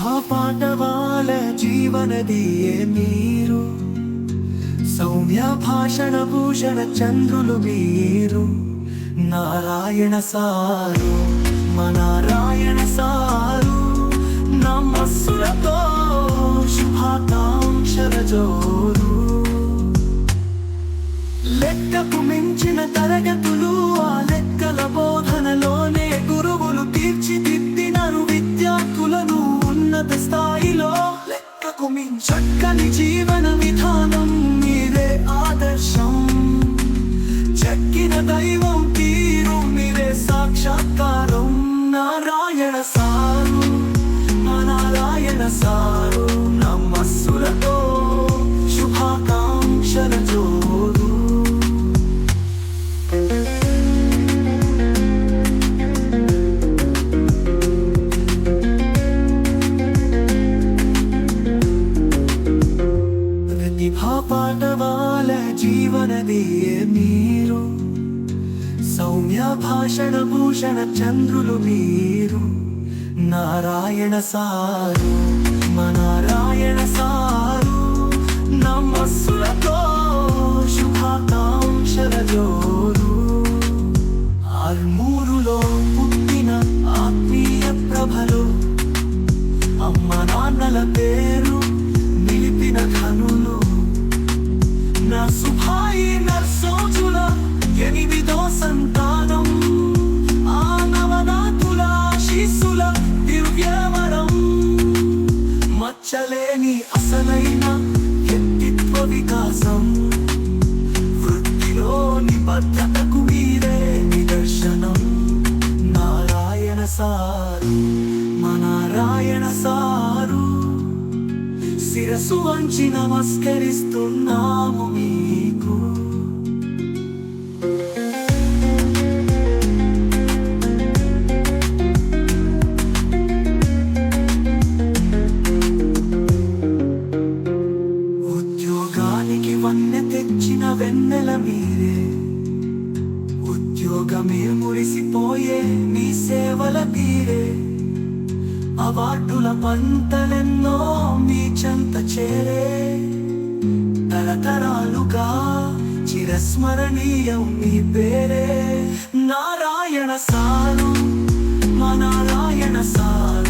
పాటవాల జీవనదియే మీరు, సౌమ్య భాషణ భూషణ చంద్రులు మీరు. నారాయణ సారు మా నారాయణ సారు, నమస్సులతో శుభాకాంక్షల జోరు. లెక్కకు మించిన తరగతులు ఆ లెక్కల బోధనలోనే గురువులు తీర్చిదిద్దినరు విద్యార్థులను ఉన్నత స్థాయిలో. లెక్కకు మించక్కని జీవన విధానం మీరే ఆదర్శం, చెక్కిన దైవం తీరు మీరే సాక్షాత్కారం. నారాయణ సారు మా నారాయణ సారు, నమస్సులతో శుభాకాంక్షల జోరు. పాటవాల జీవనదియే మీరు, సౌమ్య భాషణ భూషణ చంద్రులు మీరు. నారాయణ సారు మా నారాయణ సారు, నమస్సులతో శుభాకాంక్షల జోరు. ఆర్మూరులో పుట్టిన ఆత్మీయ ప్రభలు, అమ్మ నాన్నల పేరు నిలిపిన ఘనులు. నా సుభాయి నర్సోజుల 8వ సంతానం, ఆ నవనాథుల శిశుల దివ్యవరం. మచ్చలేని అసలైన వ్యక్తిత్వ వికాసం, వృత్తిలో నిబద్ధతకు మీరే నిదర్శనం. నారాయణ సారు మా నారాయణ సారు, శిరసు వంచి నమస్కరిస్తున్నాము మీకు. ఉద్యోగానికి వన్నె తెచ్చిన వెన్నెల మీరే, ఉద్యోగమే మురిసిపోయే మీ సేవల తీరే. అవార్డుల పంతలెన్నో మీ చెంత చేరే, తరతరాలుగా చిరస్మరణీయం మీ పేరే. నారాయణ సారు మా నారాయణ సారు,